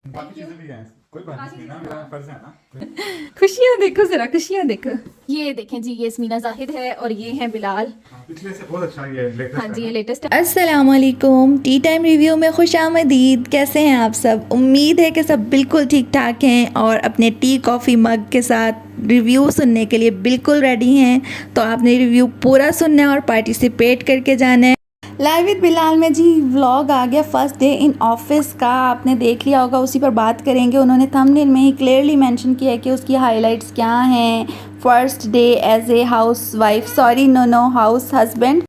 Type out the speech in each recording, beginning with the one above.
बाकी चीजें भी हैं, कोई बात नहीं ना, मेरा फर्ज है ना। खुशियाँ देखो जरा, खुशियाँ देखो। ये देखें जी, ये स्मीना जाहिद है और ये हैं बिलाल। पिछले से बहुत अच्छा ये लेटेस्ट हाँ है जी, ये ना। लेटेस्ट है। अस्सलामुअलैकुम, टी टाइम रिव्यू में खुशामदीद। कैसे हैं आप सब? उम्मीद है कि सब बिल्कुल ठीक ठाक हैं और अपने टी कॉफ़ी मग के साथ रिव्यू सुनने के लिए बिल्कुल रेडी हैं। तो आपने रिव्यू पूरा सुनना है और पार्टिसिपेट करके जाना है। लाइव विद बिलाल में जी व्लॉग आ गया फर्स्ट डे इन ऑफिस का, आपने देख लिया होगा, उसी पर बात करेंगे। उन्होंने थंबनेल में ही क्लियरली मेंशन किया है कि उसकी हाइलाइट्स क्या हैं। First day as a house wife, sorry no house husband.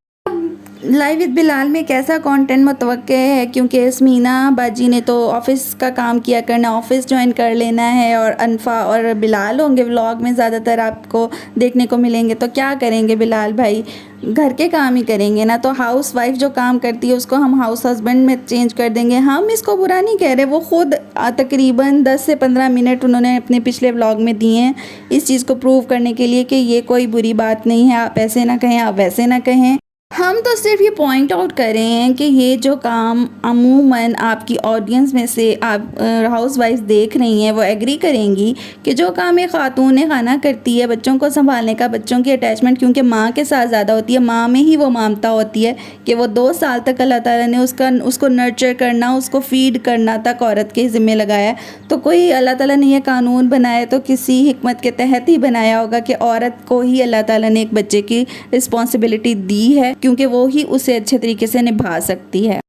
Live with Bilal में कैसा कंटेंट मुतवक्के है, क्योंकि स्मीना बाजी ने तो ऑफ़िस का काम किया करना, ऑफ़िस ज्वाइन कर लेना है और अनफा और बिलाल होंगे व्लॉग में ज़्यादातर आपको देखने को मिलेंगे। तो क्या करेंगे बिलाल भाई, घर के काम ही करेंगे ना। तो हाउस वाइफ जो काम करती है उसको हम हाउस हस्बैंड में चेंज कर देंगे। हम इसको बुरा नहीं कह रहे, वो खुद तकरीबन 10 से 15 मिनट उन्होंने अपने पिछले व्लॉग में दिए हैं इस चीज़ को प्रूव करने के लिए कि ये कोई बुरी बात नहीं है। आप ऐसे ना कहें, आप वैसे ना कहें। हम तो सिर्फ ये पॉइंट आउट कर रहे हैं कि ये जो काम अमूमन आपकी ऑडियंस में से आप हाउस वाइफ देख रही हैं वो एग्री करेंगी कि जो काम एक खातून खाना करती है, बच्चों को संभालने का, बच्चों की अटैचमेंट क्योंकि माँ के साथ ज़्यादा होती है, माँ में ही वो ममता होती है कि वो 2 साल तक अल्लाह ताला ने उसको नर्चर करना, उसको फीड करना तक औरत के ज़िम्मे लगाया। तो कोई अल्लाह ताला ने यह कानून बनाया तो किसी हिकमत के तहत ही बनाया होगा कि औरत को ही अल्लाह ताला ने एक बच्चे की रिस्पॉन्सिबिलिटी दी है, क्योंकि वो ही उसे अच्छे तरीके से निभा सकती है।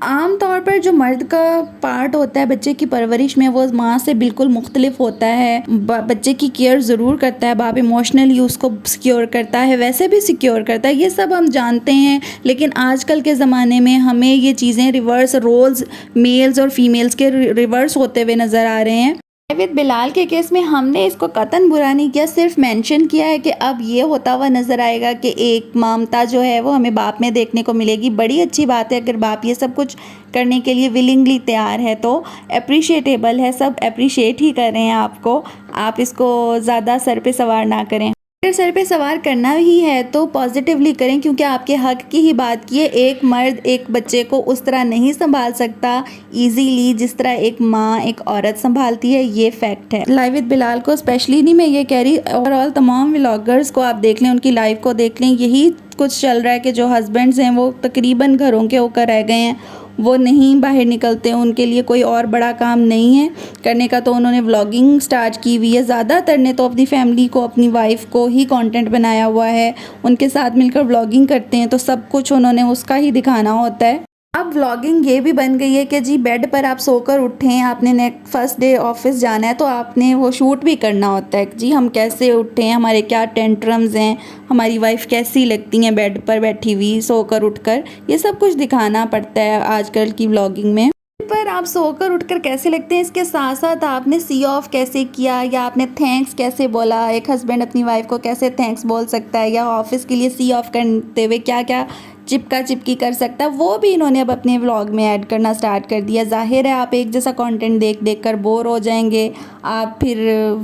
आम तौर पर जो मर्द का पार्ट होता है बच्चे की परवरिश में वो माँ से बिल्कुल मुख्तलिफ होता है। बच्चे की केयर ज़रूर करता है, बाप इमोशनली उसको सिक्योर करता है, वैसे भी सिक्योर करता है, ये सब हम जानते हैं। लेकिन आजकल के ज़माने में हमें ये चीज़ें रिवर्स, रोल्स मेल्स और फीमेल्स के रिवर्स होते हुए नज़र आ रहे हैं। विद बिलाल के केस में हमने इसको कतन बुरा नहीं किया, सिर्फ मेंशन किया है कि अब ये होता हुआ नज़र आएगा कि एक ममता जो है वो हमें बाप में देखने को मिलेगी। बड़ी अच्छी बात है अगर बाप ये सब कुछ करने के लिए विलिंगली तैयार है, तो अप्रिशिएटेबल है, सब अप्रिशिएट ही कर रहे हैं आपको। आप इसको ज़्यादा सर पे सवार ना करें। अगर सर पे सवार करना ही है तो पॉजिटिवली करें, क्योंकि आपके हक की ही बात की है। एक मर्द एक बच्चे को उस तरह नहीं संभाल सकता इजीली जिस तरह एक माँ एक औरत संभालती है, ये फैक्ट है। लाइव विद बिलाल को स्पेशली नहीं मैं ये कह रही, ओवरऑल तमाम व्लॉगर्स को आप देख लें, उनकी लाइफ को देख लें, यही कुछ चल रहा है कि जो हस्बैंड्स हैं वो तकरीबन घरों के होकर रह गए हैं, वो नहीं बाहर निकलते, उनके लिए कोई और बड़ा काम नहीं है करने का। तो उन्होंने व्लॉगिंग स्टार्ट की हुई है। ज़्यादातर ने तो अपनी फैमिली को, अपनी वाइफ को ही कंटेंट बनाया हुआ है, उनके साथ मिलकर व्लॉगिंग करते हैं, तो सब कुछ उन्होंने उसका ही दिखाना होता है। अब व्लॉगिंग ये भी बन गई है कि जी बेड पर आप सोकर उठें, आपने फर्स्ट डे ऑफिस जाना है तो आपने वो शूट भी करना होता है जी हम कैसे उठें, हमारे क्या टेंट्रम्स हैं, हमारी वाइफ कैसी लगती हैं बेड पर बैठी हुई सोकर उठकर, ये सब कुछ दिखाना पड़ता है आजकल की व्लॉगिंग में। पर आप सोकर उठकर कैसे लगते हैं, इसके साथ साथ आपने सी ऑफ कैसे किया या आपने थैंक्स कैसे बोला, एक हस्बैंड अपनी वाइफ को कैसे थैंक्स बोल सकता है या ऑफिस के लिए सी ऑफ करते हुए क्या क्या चिपका चिपकी कर सकता है, वो भी इन्होंने अब अपने व्लॉग में ऐड करना स्टार्ट कर दिया। जाहिर है आप एक जैसा कंटेंट देख देख कर बोर हो जाएंगे, आप फिर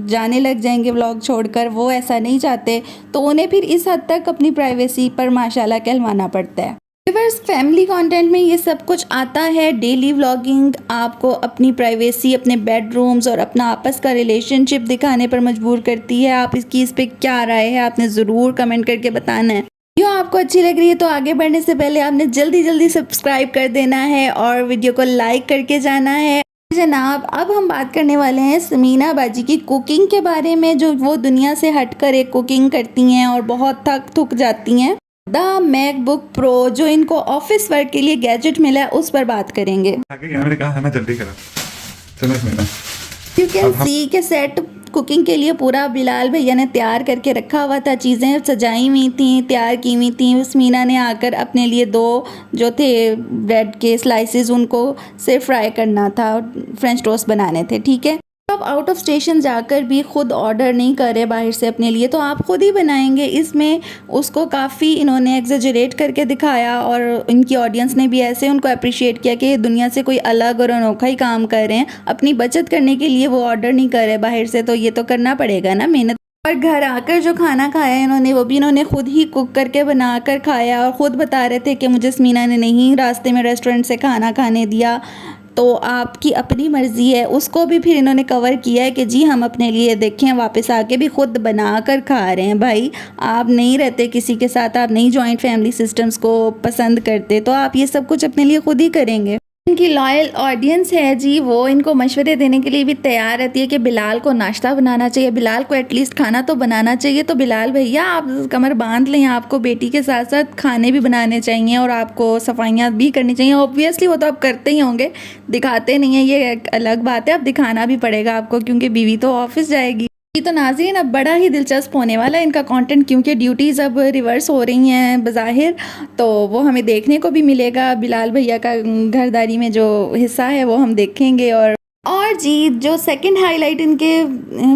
जाने लग जाएंगे व्लॉग छोड़कर, वो ऐसा नहीं चाहते, तो उन्हें फिर इस हद तक अपनी प्राइवेसी पर माशाल्लाह कहलवाना पड़ता है। व्यूअर्स, फैमिली कंटेंट में ये सब कुछ आता है। डेली व्लॉगिंग आपको अपनी प्राइवेसी, अपने बेडरूम्स और अपना आपस का रिलेशनशिप दिखाने पर मजबूर करती है। आप इस पे क्या राय है आपने ज़रूर कमेंट करके बताना है। वीडियो आपको अच्छी लग रही है तो आगे बढ़ने से पहले आपने जल्दी सब्सक्राइब कर देना है और वीडियो को लाइक करके जाना है। जनाब, अब हम बात करने वाले हैं स्मीना बाजी की कुकिंग के बारे में, जो वो दुनिया से हटकर एक कुकिंग करती हैं और बहुत थक जाती हैं। द मैकबुक प्रो जो इनको ऑफिस वर्क के लिए गैजेट मिला है उस पर बात करेंगे। मैंने कहा है ना जल्दी करा, चलो इसमें यू कैन सी के सेट कुकिंग के लिए पूरा बिलाल भैया ने तैयार करके रखा हुआ था, चीज़ें सजाई हुई थी, तैयार की हुई थी। स्मीना ने आकर अपने लिए 2 जो थे ब्रेड के स्लाइसेस उनको सिर्फ फ्राई करना था, फ्रेंच टोस्ट बनाने थे, ठीक है। आप आउट ऑफ स्टेशन जाकर भी खुद ऑर्डर नहीं कर रहे बाहर से अपने लिए, तो आप खुद ही बनाएंगे। इसमें उसको काफ़ी इन्होंने एग्जेजरेट करके दिखाया और इनकी ऑडियंस ने भी ऐसे उनको अप्रिशिएट किया कि दुनिया से कोई अलग और अनोखा ही काम कर रहे हैं। अपनी बचत करने के लिए वो ऑर्डर नहीं कर रहे बाहर से, तो ये तो करना पड़ेगा ना मेहनत। और घर आकर जो खाना खाया इन्होंने वो भी इन्होंने खुद ही कुक करके बना कर खाया और ख़ुद बता रहे थे कि मुझे स्मीना ने नहीं रास्ते में रेस्टोरेंट से खाना खाने दिया, तो आपकी अपनी मर्ज़ी है। उसको भी फिर इन्होंने कवर किया है कि जी हम अपने लिए देखें, वापस आके भी ख़ुद बना कर खा रहे हैं। भाई आप नहीं रहते किसी के साथ, आप नहीं जॉइंट फैमिली सिस्टम्स को पसंद करते, तो आप ये सब कुछ अपने लिए ख़ुद ही करेंगे। इनकी लॉयल ऑडियंस है जी, वो इनको मशवरे देने के लिए भी तैयार रहती है कि बिलाल को नाश्ता बनाना चाहिए, बिलाल को एटलीस्ट खाना तो बनाना चाहिए। तो बिलाल भैया आप कमर बांध लें, आपको बेटी के साथ साथ खाने भी बनाने चाहिए और आपको सफाइयाँ भी करनी चाहिए। ऑब्वियसली वो तो आप करते ही होंगे, दिखाते नहीं हैं ये एक अलग बात है, अब दिखाना भी पड़ेगा आपको क्योंकि बीवी तो ऑफिस जाएगी। तो नाज़रीन अब बड़ा ही दिलचस्प होने वाला है इनका कंटेंट, क्योंकि ड्यूटीज़ अब रिवर्स हो रही हैं बज़ाहिर, तो वो हमें देखने को भी मिलेगा। बिलाल भैया का घरदारी में जो हिस्सा है वो हम देखेंगे। और जी जो सेकंड हाईलाइट इनके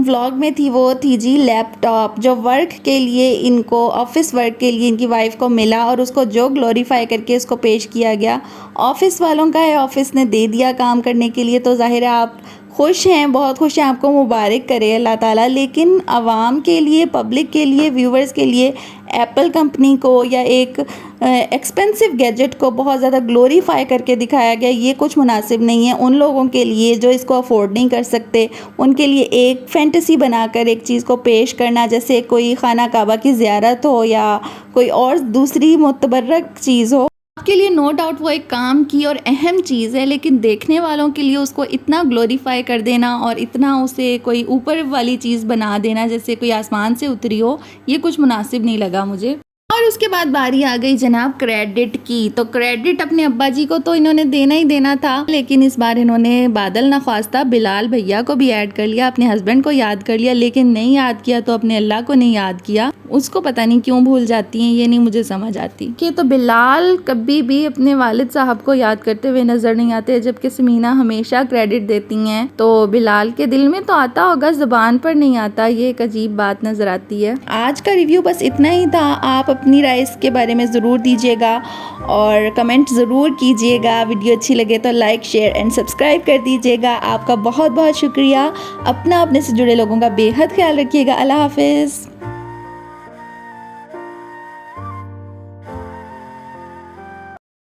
व्लॉग में थी वो थी जी लैपटॉप, जो वर्क के लिए इनको, ऑफिस वर्क के लिए इनकी वाइफ को मिला और उसको जो ग्लोरीफाई करके इसको पेश किया गया। ऑफिस वालों का है, ऑफिस ने दे दिया काम करने के लिए, तो ज़ाहिर है आप खुश हैं, बहुत खुश हैं, आपको मुबारक करे अल्लाह ताला। लेकिन आवाम के लिए, पब्लिक के लिए, व्यूवर्स के लिए एप्पल कंपनी को या एक एक्सपेंसिव गैजेट को बहुत ज़्यादा ग्लोरीफाई करके दिखाया गया, ये कुछ मुनासिब नहीं है। उन लोगों के लिए जो इसको अफोर्ड नहीं कर सकते, उनके लिए एक फैंटेसी बनाकर एक चीज़ को पेश करना, जैसे कोई खाना काबा की ज़ियारत हो या कोई और दूसरी मुतबर्रक चीज़ हो, आपके लिए नो डाउट वो एक काम की और अहम चीज़ है, लेकिन देखने वालों के लिए उसको इतना ग्लोरीफाई कर देना और इतना उसे कोई ऊपर वाली चीज़ बना देना जैसे कोई आसमान से उतरी हो, ये कुछ मुनासिब नहीं लगा मुझे। और उसके बाद बारी आ गई जनाब क्रेडिट की। तो क्रेडिट अपने अब्बा जी को तो इन्होंने देना ही देना था, लेकिन इस बार इन्होंने बादल ना ख्वास्ता बिलाल भैया को भी ऐड कर लिया, अपने हस्बैंड को याद कर लिया, लेकिन नहीं याद किया तो अपने अल्लाह को नहीं याद किया। उसको पता नहीं क्यों भूल जाती हैं, ये नहीं मुझे समझ आती कि तो बिलाल कभी भी अपने वालिद साहब को याद करते हुए नजर नहीं आते, जबकि समीना हमेशा क्रेडिट देती हैं। तो बिलाल के दिल में तो आता होगा, ज़ुबान पर नहीं आता, ये एक अजीब बात नजर आती है। आज का रिव्यू बस इतना ही था। आप अपनी राय इसके बारे में ज़रूर दीजिएगा और कमेंट ज़रूर कीजिएगा। वीडियो अच्छी लगे तो लाइक, शेयर एंड सब्सक्राइब कर दीजिएगा। आपका बहुत बहुत शुक्रिया। अपने से जुड़े लोगों का बेहद ख्याल रखिएगा। अल्लाह हाफिज़।